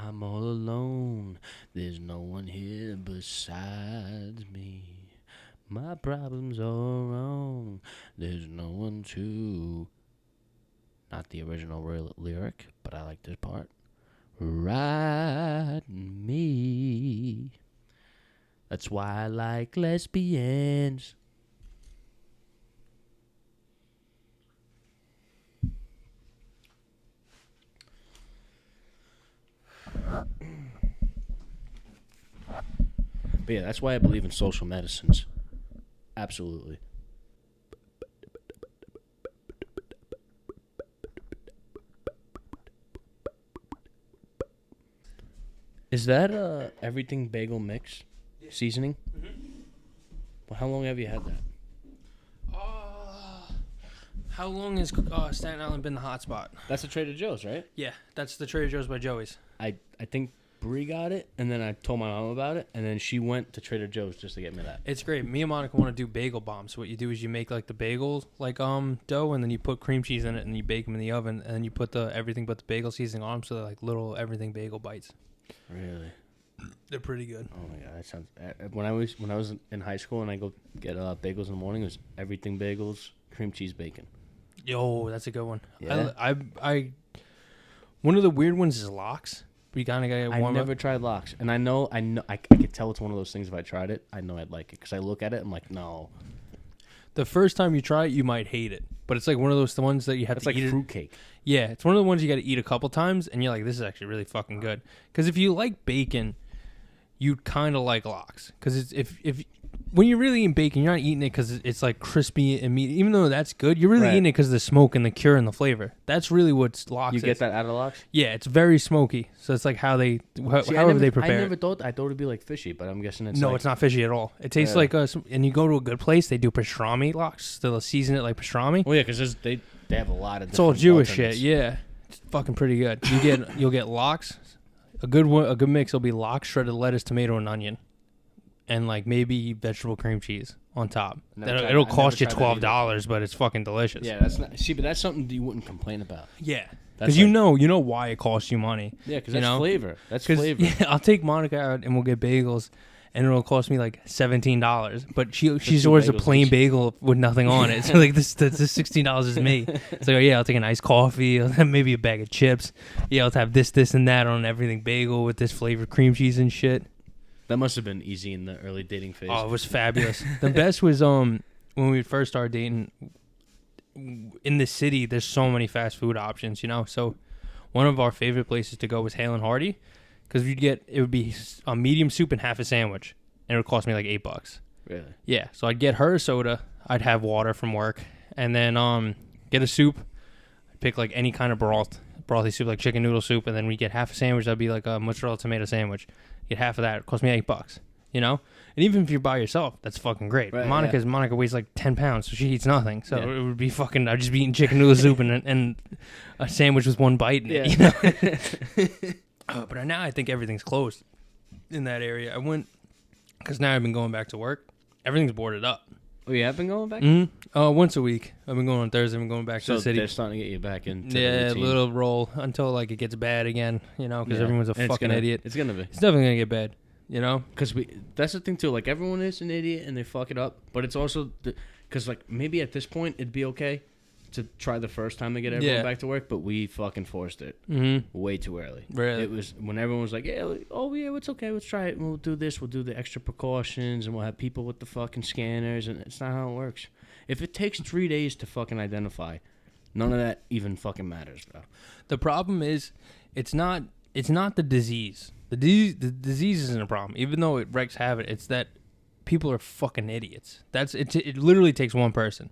I'm all alone. There's no one here besides me. My problems are wrong. There's no one to. Not the original lyric, but I like this part. Ride me. That's why I like lesbians. But yeah, that's why I believe in social medicines. Absolutely. Is that everything bagel mix seasoning? Mm-hmm. Well, how long have you had that? How long has Staten Island been the hotspot? That's the Trader Joe's, right? Yeah, that's the Trader Joe's by Joey's. I think Bree got it, and then I told my mom about it, and then she went to Trader Joe's just to get me that. It's great. Me and Monica want to do bagel bombs. So what you do is you make like the bagels dough, and then you put cream cheese in it, and you bake them in the oven, and then you put the everything but the bagel seasoning on them, so they're like little everything bagel bites. Really? They're pretty good. Oh my god, that sounds. When I was in high school and I go get bagels in the morning, it was everything bagels, cream cheese, bacon. Yo, that's a good one. Yeah. I one of the weird ones is lox. But you kind of gotta warm I never tried lox, and I could tell it's one of those things. If I tried it, I know I'd like it because I look at it, I'm like, no. The first time you try it, you might hate it, but it's like one of those ones that you have It's to like eat. fruitcake. Yeah, it's one of the ones you got to eat a couple times, and you're like, this is actually really fucking good. Because if you like bacon, you'd kind of like lox. Because if when you're really eating bacon, you're not eating it because it's like crispy and meaty. Even though that's good, you're really eating it because of the smoke and the cure and the flavor. That's really what lox is. You get that out of lox? Yeah, it's very smoky. So it's like how they however they prepare. I never thought. I thought it'd be like fishy, but I'm guessing it's no, like, it's not fishy at all. It tastes like and you go to a good place, they do pastrami lox. They'll season it like pastrami. Oh yeah, because they have a lot of. It's all Jewish shit. Yeah, it's fucking pretty good. You'll get lox. A good mix will be lox, shredded lettuce, tomato, and onion, and like maybe vegetable cream cheese on top. It'll cost you $12, but it's fucking delicious. Yeah, that's not. See, but that's something you wouldn't complain about. Yeah, because you know why it costs you money. Yeah, because that's flavor. That's flavor. Yeah, I'll take Monica out and we'll get bagels, and it'll cost me like $17. But she orders a plain bagel with nothing on it. So like this $16 is me. It's like, oh, yeah, I'll take an iced coffee, I'll have maybe a bag of chips. Yeah, I'll have this, and that on everything bagel with this flavored cream cheese and shit. That must have been easy in the early dating phase. Oh, it was fabulous. The best was when we first started dating. In the city, there's so many fast food options, you know. So one of our favorite places to go was Hale and Hardy, because it would be a medium soup and half a sandwich, and it would cost me like $8. Really? Yeah. So I'd get her a soda. I'd have water from work, and then get a soup. I'd pick like any kind of brothy soup, like chicken noodle soup, and then we get half a sandwich. That'd be like a mozzarella tomato sandwich. Get half of that. It cost me $8. You know, and even if you're by yourself, that's fucking great. Right, Monica weighs like 10 pounds, so she eats nothing. So it would be fucking. I'd just be eating chicken noodle soup and a sandwich with one bite in it. You know. But now I think everything's closed in that area. I went because now I've been going back to work. Everything's boarded up. Oh, you have been going back? Mm-hmm. Once a week. I've been going on Thursday. I've been going back to the city. So they're starting to get you back into the routine. little roll until like it gets bad again. You know, because everyone's a fucking idiot. It's gonna be. It's definitely gonna get bad. You know, because that's the thing too. Like everyone is an idiot and they fuck it up, but it's also because like maybe at this point it'd be okay to try the first time to get everyone back to work, but we fucking forced it way too early. Really? It was when everyone was like, it's okay, let's try it. And we'll do this. We'll do the extra precautions, and we'll have people with the fucking scanners, and it's not how it works. If it takes 3 days to fucking identify, none of that even fucking matters, bro. The problem is, it's not the disease. The disease isn't a problem, even though it wreaks havoc. It's that people are fucking idiots. It literally takes one person.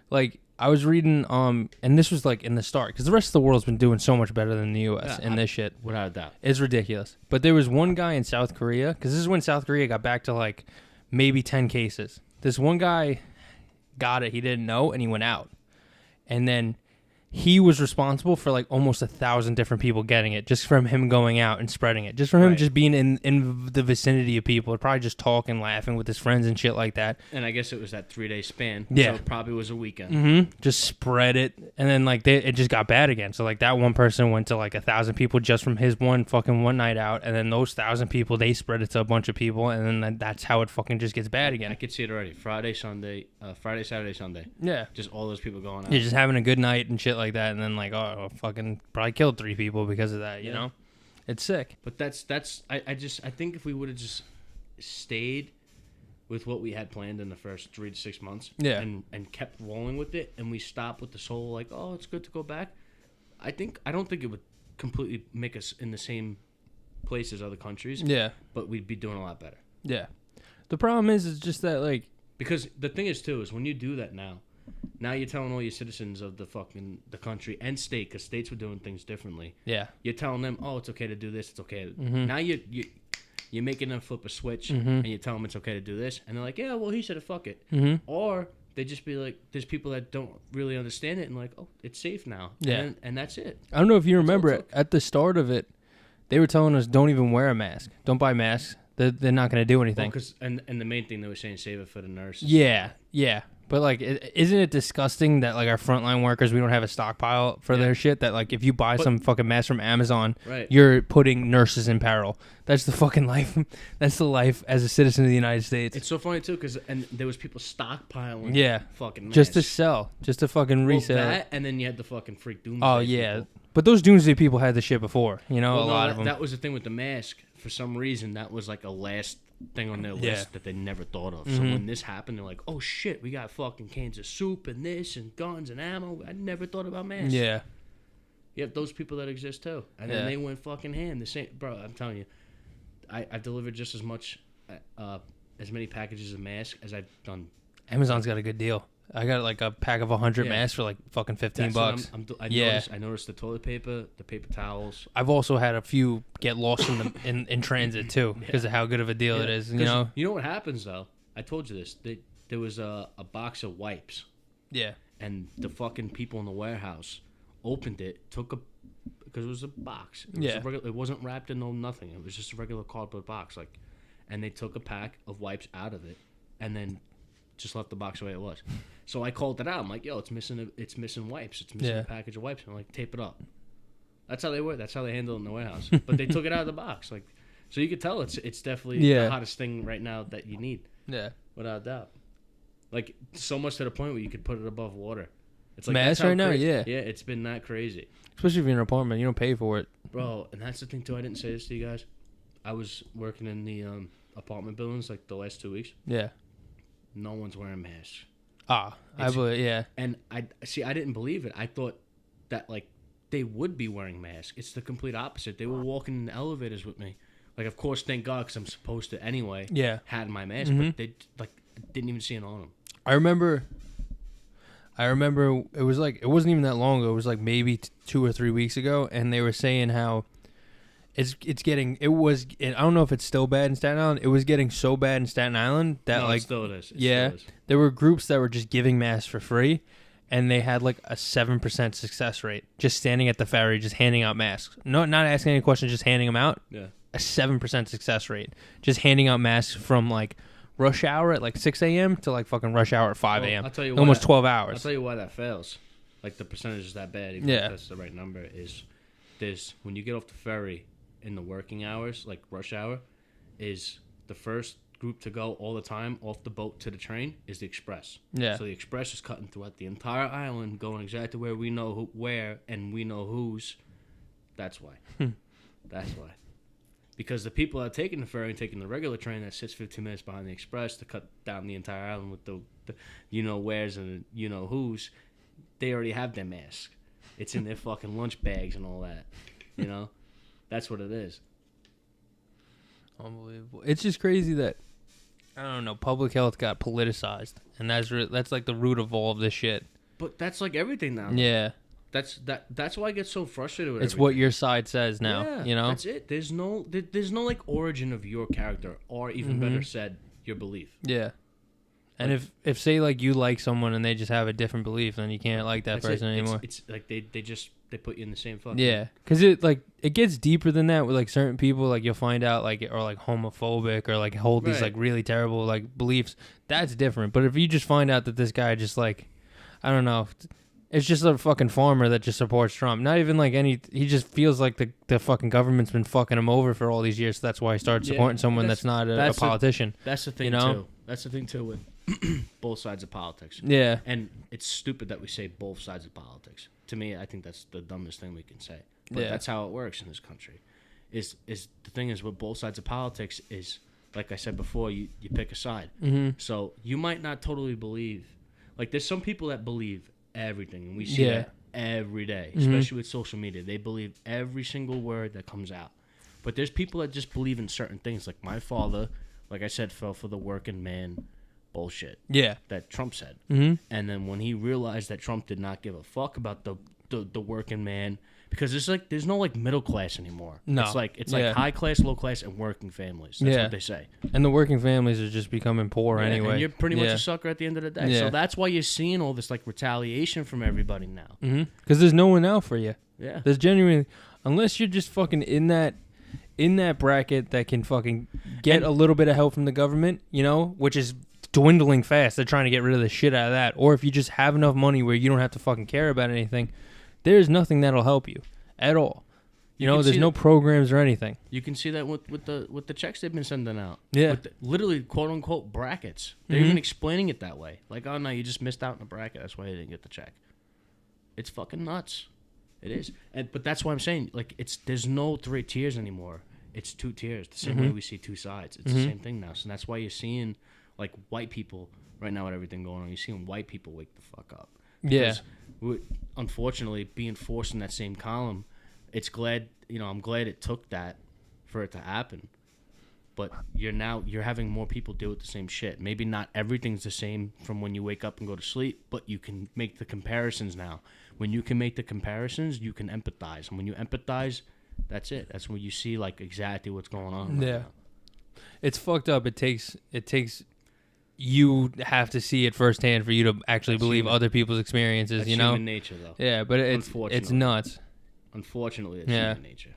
Like I was reading, and this was like in the start, because the rest of the world's been doing so much better than the U.S. in this shit. Without a doubt, it's ridiculous. But there was one guy in South Korea, because this is when South Korea got back to like maybe 10 cases. This one guy got it, he didn't know, and he went out, and then he was responsible for like almost 1,000 different people getting it just from him going out and spreading it, just from him just being in the vicinity of people, probably just talking, laughing with his friends and shit like that. And I guess it was that 3-day span. Yeah. So it probably was a weekend. Mm-hmm. Just spread it. And then like it just got bad again. So like that one person went to like 1,000 people just from his one night out. And then those 1,000 people, they spread it to a bunch of people. And then that's how it fucking just gets bad again. I could see it already. Friday, Saturday, Sunday. Yeah. Just all those people going out. You're just having a good night and shit like that. And then like, oh, fucking probably killed 3 people because of that, you know? It's sick. But I think if we would have just stayed with what we had planned in the first 3 to 6 months, and kept rolling with it, and we stopped with this whole like, oh, it's good to go back. I don't think it would completely make us in the same place as other countries. Yeah. But we'd be doing a lot better. Yeah. The problem is just that like, because the thing is too is when you do that now you're telling all your citizens of the country and state, because states were doing things differently. Yeah. You're telling them, oh, it's okay to do this. It's okay. Now you're making them flip a switch, and you tell them it's okay to do this, and they're like, yeah, well, he said it, fuck it. Or they just be like, there's people that don't really understand it and like, oh, it's safe now. Yeah. And that's it. I don't know if you remember it at the start of it, they were telling us don't even wear a mask, don't buy masks. They're not going to do anything. Well, and the main thing they were saying, save it for the nurses. Yeah. But, like, isn't it disgusting that, like, our frontline workers, we don't have a stockpile for their shit? That, like, if you buy some fucking mask from Amazon, you're putting nurses in peril. That's the fucking life. That's the life as a citizen of the United States. It's so funny, too, because there was people stockpiling fucking masks. Just to sell. Just to fucking resell. That, and then you had the fucking freak doomsday people. But those doomsday people had the shit before, you know, a lot of them. That was the thing with the mask. For some reason, that was, like, a last thing on their list that they never thought of. So when this happened, they're like, oh shit, we got fucking cans of soup and this and guns and ammo. I never thought about masks. Yeah. You have those people that exist too. And then they went fucking ham. The same, bro, I'm telling you, I delivered just as many packages of masks as I've done. Amazon's got a good deal. I got like a pack of 100 masks for like fucking $15. I noticed the toilet paper, the paper towels. I've also had a few get lost in transit too because of how good of a deal it is. You know what happens though? I told you this. There was a box of wipes. Yeah. And the fucking people in the warehouse opened it, because it was a box. It wasn't wrapped in nothing. It was just a regular cardboard box, and they took a pack of wipes out of it, and then just left the box the way it was. So I called it out. I'm like, yo, it's missing wipes. It's missing a package of wipes. I'm like, tape it up. That's how they work. That's how they handle it in the warehouse. But they took it out of the box. Like, so you could tell it's definitely the hottest thing right now that you need. Yeah. Without a doubt. Like, so much to the point where you could put it above water. It's like mask right now, yeah. Yeah, it's been that crazy. Especially if you're in an apartment, you don't pay for it. Bro, and that's the thing too. I didn't say this to you guys. I was working in the apartment buildings like the last 2 weeks. Yeah. No one's wearing masks. I believe, yeah. And I didn't believe it. I thought that like they would be wearing masks. It's the complete opposite. They were walking in the elevators with me. Like, of course, thank God, because I'm supposed to anyway. Yeah. Had my mask, but they didn't even see it on them. I remember it was like, it wasn't even that long ago. It was like maybe 2 or 3 weeks ago, and they were saying how I don't know if it's still bad in Staten Island. It was getting so bad in Staten Island that it still is. There were groups that were just giving masks for free, and they had like a 7% success rate, just standing at the ferry, just handing out masks. No, not asking any questions, just handing them out. Yeah. A 7% success rate, just handing out masks from like rush hour at like 6 a.m. to like fucking rush hour at 5 a.m. I'll tell you almost 12 hours. I'll tell you why that fails. Like, the percentage is that bad. Even if that's the right number. There's when you get off the ferry in the working hours, like rush hour, is the first group to go all the time off the boat to the train is the express. Yeah. So the express is cutting throughout the entire island, going exactly where we know where and we know who's. That's why. That's why. Because the people that are taking the ferry and taking the regular train that sits 15 minutes behind the express to cut down the entire island with the you-know-wheres and you-know-who's, they already have their mask. It's in their fucking lunch bags and all that, you know? That's what it is. Unbelievable. It's just crazy that, I don't know, public health got politicized, and that's like the root of all of this shit. But that's like everything now. Yeah. That's why I get so frustrated with it's everything. What your side says now, you know? That's it. There's no like origin of your character, or even better said, your belief. Yeah. And if say like you like someone and they just have a different belief, then you can't like that person anymore. It's like they put you in the same fucking. Yeah, because it gets deeper than that with like certain people. Like you'll find out like are like homophobic or like hold these like really terrible like beliefs. That's different. But if you just find out that this guy just like, I don't know, it's just a fucking farmer that just supports Trump. Not even like he just feels like the fucking government's been fucking him over for all these years. So that's why he started supporting someone that's not a politician. That's the thing too. That's the thing too with both sides of politics. Yeah. And it's stupid that we say both sides of politics. To me, I think that's the dumbest thing we can say. But that's how it works in this country. Is the thing is with both sides of politics is, like I said before, you pick a side. Mm-hmm. So you might not totally believe. Like there's some people that believe everything, and we see that every day, especially with social media. They believe every single word that comes out. But there's people that just believe in certain things. Like my father, like I said, fell for the working man bullshit that Trump said. Mm-hmm. And then when he realized that Trump did not give a fuck about the working man, because it's like there's no like middle class anymore. No. It's like high class, low class, and working families. That's what they say. And the working families are just becoming poor anyway. And you're pretty much a sucker at the end of the day. Yeah. So that's why you're seeing all this like retaliation from everybody now. Because there's no one out for you. Yeah. There's genuinely, unless you're just fucking in that bracket that can fucking get a little bit of help from the government, you know, which is dwindling fast. They're trying to get rid of the shit out of that. Or if you just have enough money where you don't have to fucking care about anything, there's nothing that'll help you at all. You know, there's no programs or anything. You can see that with the checks they've been sending out. Yeah. With literally, quote unquote, brackets. They're even explaining it that way. Like, oh no, you just missed out on a bracket. That's why you didn't get the check. It's fucking nuts. It is. But that's why I'm saying, like, there's no 3 tiers anymore. It's 2 tiers. The same way we see 2 sides. It's the same thing now. So that's why you're seeing, like, white people right now with everything going on. You're seeing white people wake the fuck up. Because unfortunately, being forced in that same column, I'm glad it took that for it to happen. But you're having more people deal with the same shit. Maybe not everything's the same from when you wake up and go to sleep, but you can make the comparisons now. When you can make the comparisons, you can empathize. And when you empathize, that's it. That's when you see like exactly what's going on. Right now. It's fucked up. It takes you have to see it firsthand for you to actually believe other people's experiences. That's you know, human nature though. Yeah, but it's nuts. Unfortunately, it's human nature.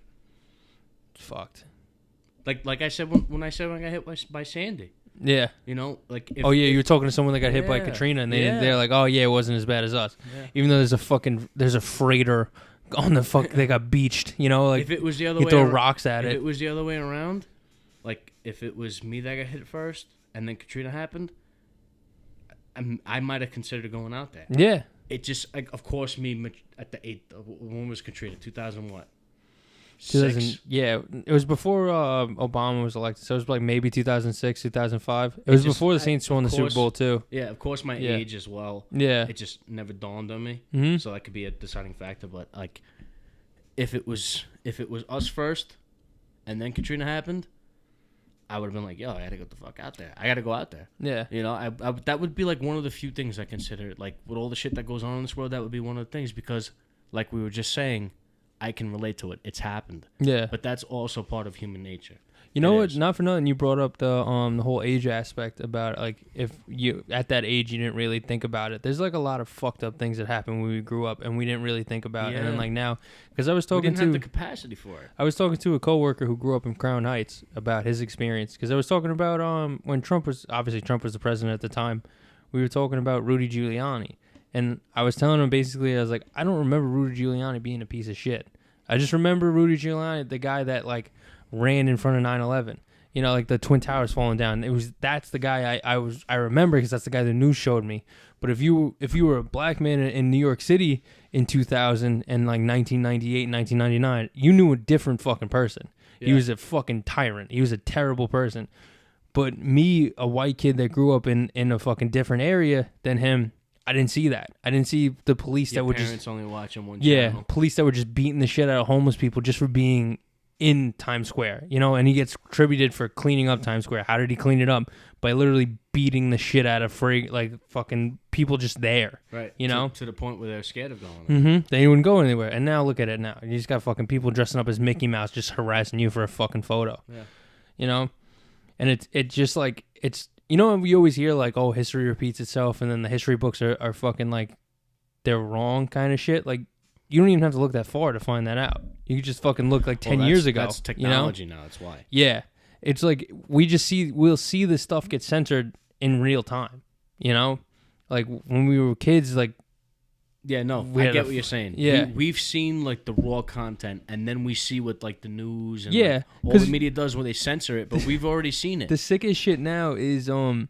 It's fucked. Like I said when I got hit by Sandy. Yeah. You know, like you were talking to someone that got hit by Katrina, and they're like, oh yeah, it wasn't as bad as us. Yeah. Even though there's a freighter on the fuck, they got beached. You know, like if it was the other way, throw rocks at it. If it was the other way around, like if it was me that got hit first, and then Katrina happened, I might have considered going out there. Yeah. It just, like, of course, me at the 8th. When was Katrina? 2000 what? 2000. Yeah, it was before Obama was elected, so it was like maybe 2006, 2005. It was before the Saints won the Super Bowl too. Yeah, of course, my age as well. Yeah, it just never dawned on me. Mm-hmm. So that could be a deciding factor. But like, if it was us first, and then Katrina happened, I would have been like, yo, I gotta get the fuck out there. I gotta go out there. Yeah. You know, I that would be like one of the few things I consider. Like with all the shit that goes on in this world, that would be one of the things because, like we were just saying, I can relate to it. It's happened. Yeah. But that's also part of human nature. You know what? Not for nothing, you brought up the whole age aspect about like if you at that age you didn't really think about it. There's like a lot of fucked up things that happened when we grew up and we didn't really think about it. And then like now, because I was talking we didn't have the capacity for it. I was talking to a coworker who grew up in Crown Heights about his experience because I was talking about when Trump was the president at the time. We were talking about Rudy Giuliani, and I was telling him basically I was like, I don't remember Rudy Giuliani being a piece of shit. I just remember Rudy Giuliani, the guy that like ran in front of 9/11. You know, like the Twin Towers falling down. That's the guy I remember because that's the guy the news showed me. But if you were a black man in New York City in 2000 and like 1998, 1999, you knew a different fucking person. Yeah. He was a fucking tyrant. He was a terrible person. But me, a white kid that grew up in a fucking different area than him, I didn't see that. I didn't see the police that would just only watching one channel. Yeah, police that were just beating the shit out of homeless people just for being in Times Square, you know, and he gets attributed for cleaning up Times Square. How did he clean it up? By literally beating the shit out of fucking people just there. Right. You know? To the point where they're scared of going there. Mm-hmm. They wouldn't go anywhere. And now look at it now. You just got fucking people dressing up as Mickey Mouse just harassing you for a fucking photo. Yeah. You know? And it's just like, it's you know, we always hear like, oh, history repeats itself, and then the history books are fucking like they're wrong kind of shit. Like, you don't even have to look that far to find that out. You could just fucking look like 10 years ago. That's technology now. That's why. Yeah, it's like we'll see this stuff get censored in real time. You know, like when we were kids, like. Yeah, no, I get what you're saying. Yeah. We've seen, like, the raw content, and then we see what, like, the news and yeah, like, all the media does when they censor it, but we've already seen it. The sickest shit now is, you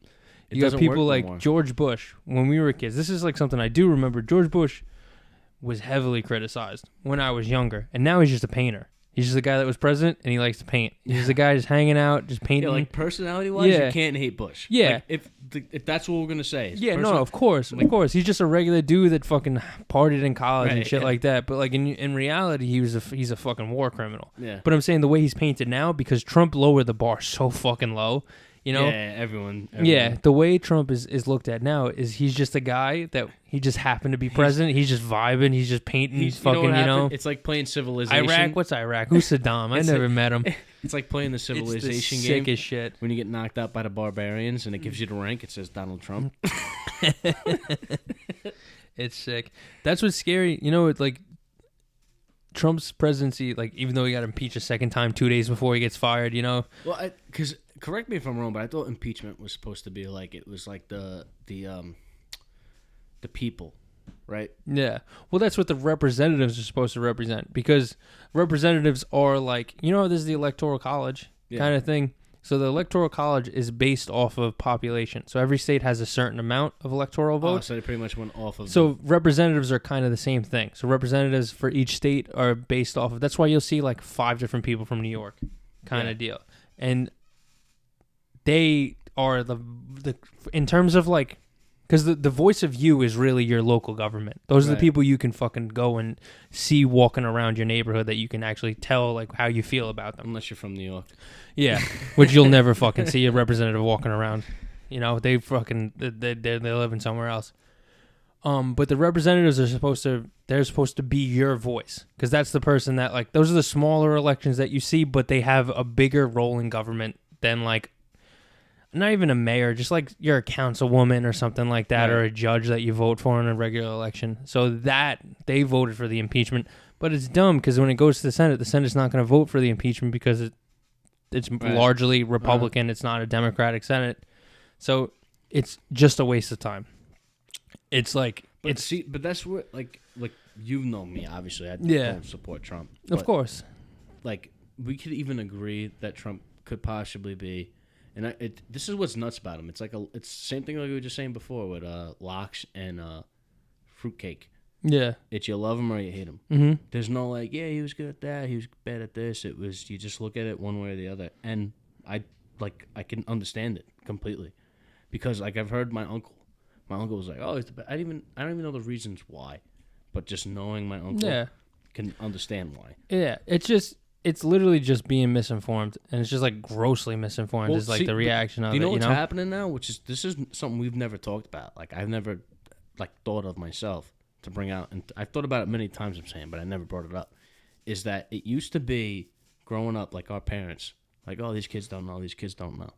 got people like no George Bush. When we were kids, this is, like, something I do remember. George Bush was heavily criticized when I was younger, and now he's just a painter. He's just a guy that was president, and he likes to paint. He's just a guy just hanging out, just painting. Yeah, like, personality-wise, you can't hate Bush. Yeah. Like, if that's what we're going to say. Yeah, no, of course. Of course. He's just a regular dude that fucking partied in college and shit like that. But, like, in reality, he's a fucking war criminal. Yeah. But I'm saying the way he's painted now, because Trump lowered the bar so fucking low, you know? Yeah, everyone. Yeah, the way Trump is looked at now is he's just a guy that he just happened to be president. He's just vibing. He's just painting. He's fucking, you know. It's like playing Civilization. Iraq? What's Iraq? Who's Saddam? I never met him. It's like playing the Civilization it's the game. Sickest shit. When you get knocked out by the barbarians and it gives you the rank, it says Donald Trump. It's sick. That's what's scary. You know, it's like Trump's presidency, like, even though he got impeached a second time 2 days before he gets fired, you know? Well, because correct me if I'm wrong, but I thought impeachment was supposed to be like, it was like the people, right? Yeah. Well, that's what the representatives are supposed to represent, because representatives are like, you know, this is the Electoral College kind of thing. So the Electoral College is based off of population. So every state has a certain amount of electoral votes. So they pretty much went off of. So representatives are kind of the same thing. So representatives for each state are based off of. That's why you'll see like 5 different people from New York, kind of deal. And they are the in terms of like, because the voice of you is really your local government. Those are the people you can fucking go and see walking around your neighborhood that you can actually tell like how you feel about them. Unless you're from New York. Yeah, which you'll never fucking see a representative walking around. You know, they fucking they living somewhere else. But the representatives are supposed to be your voice, because that's the person that, like, those are the smaller elections that you see, but they have a bigger role in government than, like, not even a mayor, just like you're a councilwoman or something like that, or a judge that you vote for in a regular election. So that they voted for the impeachment, but it's dumb because when it goes to the Senate's not going to vote for the impeachment because it's largely Republican. It's not a Democratic Senate, so it's just a waste of time. It's like but that's what like you've known me, obviously. I don't support Trump, of course. Like, we could even agree that Trump could possibly be. And this is what's nuts about him. It's like it's the same thing like we were just saying before with lox and fruitcake. Yeah, it's you love him or you hate him. Mm-hmm. There's no like, yeah, he was good at that, he was bad at this. It was, you just look at it one way or the other, and I can understand it completely, because like I've heard my uncle was like, oh, he's the best. I don't even know the reasons why, but just knowing my uncle can understand why. Yeah, it's literally just being misinformed, and it's just like grossly misinformed is like the reaction of it. Do you know what's happening now? This is something we've never talked about. Like, I've never like thought of myself to bring out, and I've thought about it many times, I'm saying, but I never brought it up. Is that it used to be growing up, like our parents, like, oh, these kids don't know, these kids don't know.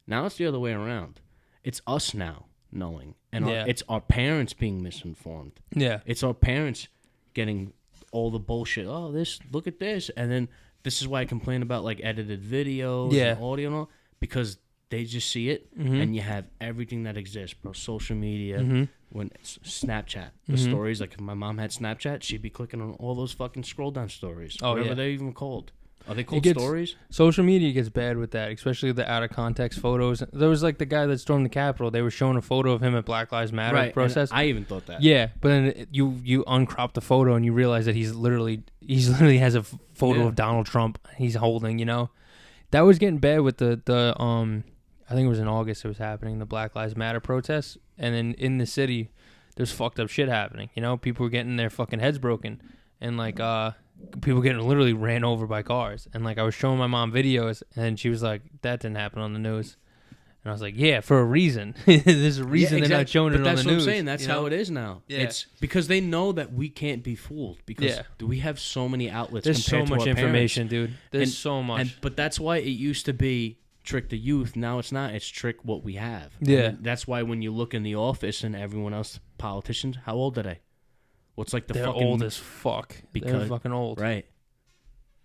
Now it's the other way around. It's us now knowing, and it's our parents being misinformed. Yeah, it's our parents getting all the bullshit. Oh, look at this. And then this is why I complain about like edited videos and audio and all, because they just see it, and you have everything that exists, bro. Social media, when it's Snapchat, the stories, like if my mom had Snapchat, she'd be clicking on all those fucking scroll down stories. Whatever they're even called. Are they called stories? Social media gets bad with that, especially the out of context photos. There was like the guy that stormed the Capitol. They were showing a photo of him at Black Lives Matter protest. I even thought that. Yeah, but then you uncrop the photo and you realize that he literally has a photo of Donald Trump he's holding. You know, that was getting bad with the I think it was in August it was happening, the Black Lives Matter protests, and then in the city there's fucked up shit happening. You know, people were getting their fucking heads broken, and like people getting literally ran over by cars. And like I was showing my mom videos, and she was like, that didn't happen on the news. And I was like, yeah, for a reason. There's a reason they're not showing it on the news. That's what I'm saying. That's how it is now. Yeah. It's because they know that we can't be fooled, because we have so many outlets. There's so much information, parents. Dude. There's so much. But that's why it used to be trick the youth. Now it's not. It's trick what we have. Yeah. And that's why when you look in the office and everyone else, politicians, how old are they? What's like the They're fucking old as fuck. They're fucking old. Right.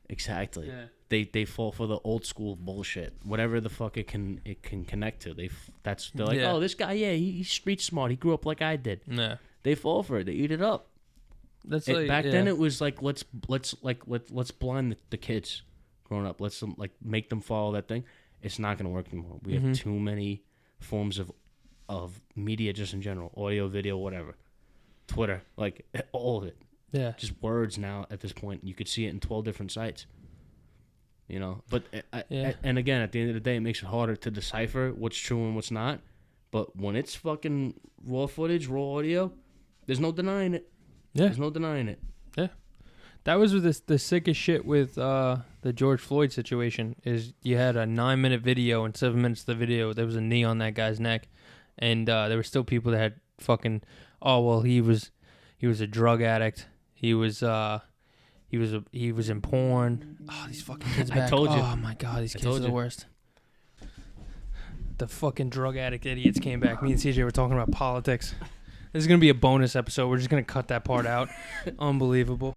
Exactly. Yeah. They fall for the old school bullshit. Whatever the fuck it can connect to. They're like, Yeah. oh, this guy, yeah, he's street smart. He grew up like I did. Yeah. They fall for it. They eat it up. That's like, Back then it was like let's blind the kids growing up. Let's make them follow that thing. It's not gonna work anymore. We have too many forms of media just in general, audio, video, whatever, Twitter, like all of it. Yeah. Just words now at this point. You could see it in 12 different sites. But and again, at the end of the day, it makes it harder to decipher what's true and what's not. But when it's fucking raw footage, raw audio, there's no denying it. Yeah. There's no denying it. Yeah. That was the sickest shit with the George Floyd situation is you had a 9-minute video and 7 minutes of the video, there was a knee on that guy's neck. And there were still people that had fucking, oh, well, he was a drug addict. He was in porn. Oh, these fucking kids back. I told you. Oh my god, these kids are the worst. The fucking drug addict idiots came back. Me and CJ were talking about politics. This is gonna be a bonus episode. We're just gonna cut that part out. Unbelievable.